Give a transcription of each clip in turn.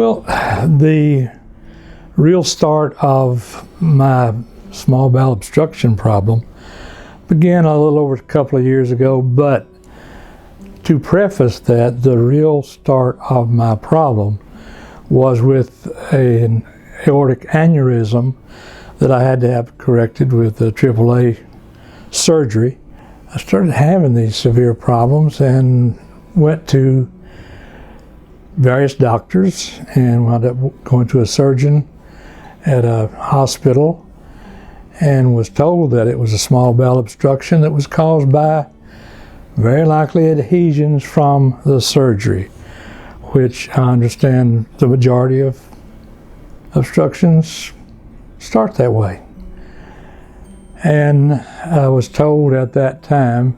Well, the real start of my small bowel obstruction problem began a little over a couple of years ago, but to preface that, the real start of my problem was with an aortic aneurysm that I had to have corrected with a AAA surgery. I started having these severe problems and went to various doctors and wound up going to a surgeon at a hospital and was told that it was a small bowel obstruction that was caused by very likely adhesions from the surgery, which I understand the majority of obstructions start that way. And I was told at that time,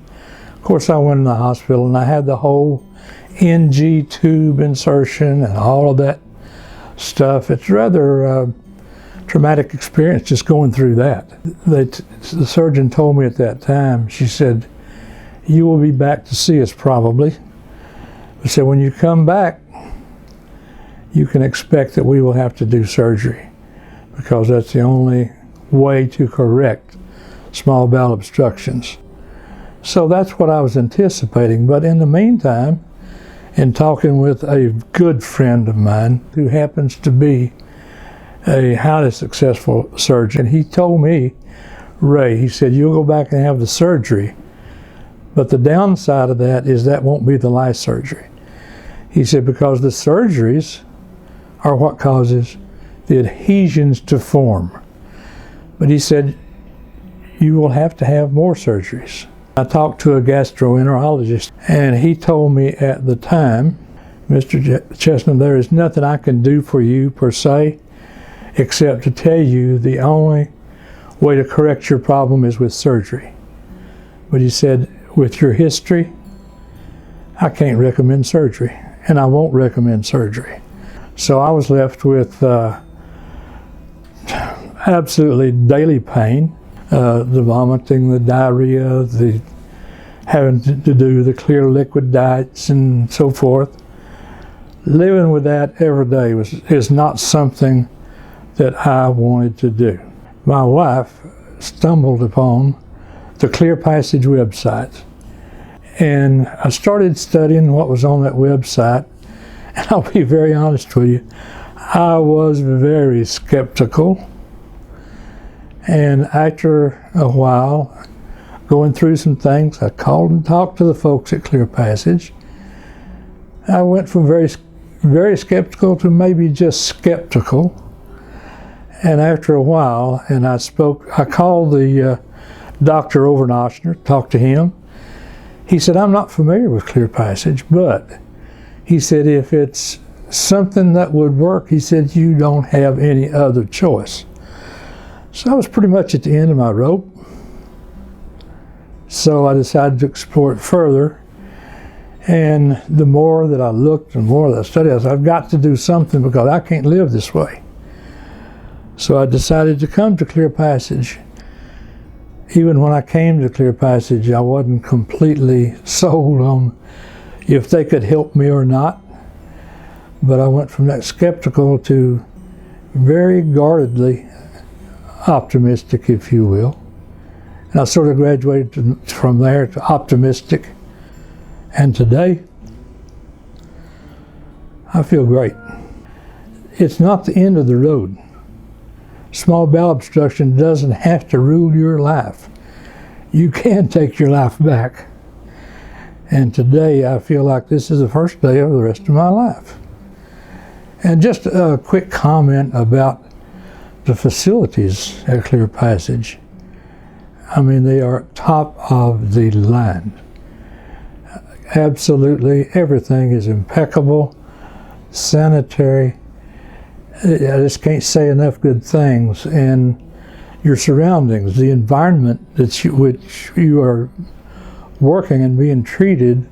of course I went in the hospital and I had the whole NG tube insertion and all of that stuff. It's rather traumatic experience just going through that. The surgeon told me at that time, she said, "You will be back to see us probably. But said, when you come back, you can expect that we will have to do surgery because that's the only way to correct small bowel obstructions." So that's what I was anticipating. But in the meantime, in talking with a good friend of mine who happens to be a highly successful surgeon, he told me, "Ray," he said, "you'll go back and have the surgery, but the downside of that is that won't be the last surgery." He said, because the surgeries are what causes the adhesions to form. But he said, you will have to have more surgeries. I talked to a gastroenterologist, and he told me at the time, "Mr. Chestnut, there is nothing I can do for you per se, except to tell you the only way to correct your problem is with surgery." But he said, with your history, I can't recommend surgery, and I won't recommend surgery. So I was left with absolutely daily pain, the vomiting, the diarrhea, the having to do the clear liquid diets and so forth. Living with that every day is not something that I wanted to do. My wife stumbled upon the Clear Passage website, and I started studying what was on that website, and I'll be very honest with you, I was very skeptical. And after a while, going through some things, I called and talked to the folks at Clear Passage. I went from very skeptical to maybe just skeptical. And after a while, and I called the doctor over in Ochsner, talked to him. He said, "I'm not familiar with Clear Passage, but," he said, "if it's something that would work," he said, "you don't have any other choice." So I was pretty much at the end of my rope. So I decided to explore it further. And the more that I looked and more that I studied, I said, I've got to do something because I can't live this way. So I decided to come to Clear Passage. Even when I came to Clear Passage, I wasn't completely sold on if they could help me or not. But I went from that skeptical to very guardedly optimistic, if you will. And I sort of graduated from there to optimistic. And today, I feel great. It's not the end of the road. Small bowel obstruction doesn't have to rule your life. You can take your life back. And today, I feel like this is the first day of the rest of my life. And just a quick comment about the facilities at Clear Passage. I mean, they are top of the line. Absolutely everything is impeccable, sanitary. I just can't say enough good things. And your surroundings, the environment which you are working and being treated,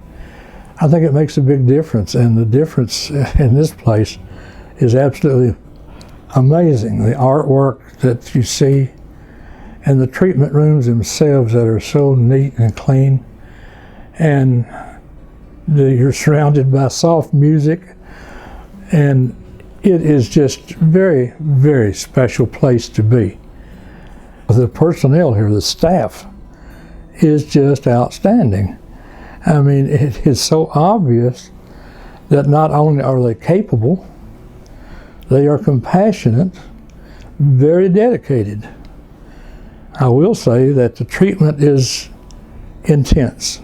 I think it makes a big difference. And the difference in this place is absolutely amazing. The artwork that you see and the treatment rooms themselves that are so neat and clean. And you're surrounded by soft music, and it is just very, very special place to be. The personnel here, the staff, is just outstanding. I mean, it is so obvious that not only are they capable, they are compassionate, very dedicated. I will say that the treatment is intense.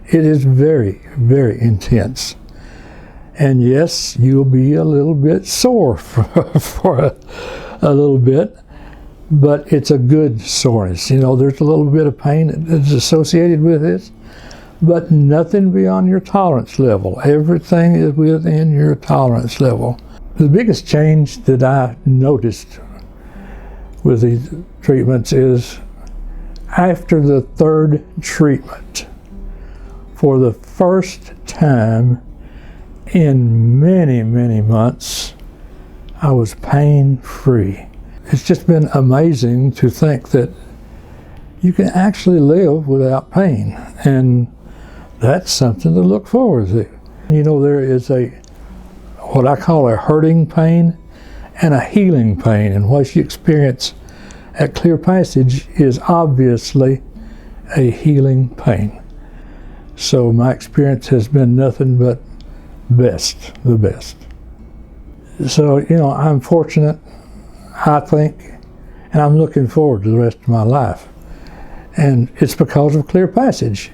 It is very, very intense. And yes, you'll be a little bit sore for a little bit, but it's a good soreness. You know, there's a little bit of pain that's associated with this, but nothing beyond your tolerance level. Everything is within your tolerance level. The biggest change that I noticed with these treatments is after the third treatment, for the first time in many, many months, I was pain-free. It's just been amazing to think that you can actually live without pain, and that's something to look forward to. You know, there is what I call a hurting pain and a healing pain, and what you experience at Clear Passage is obviously a healing pain. So my experience has been nothing but the best. So, you know, I'm fortunate, I think, and I'm looking forward to the rest of my life. And it's because of Clear Passage.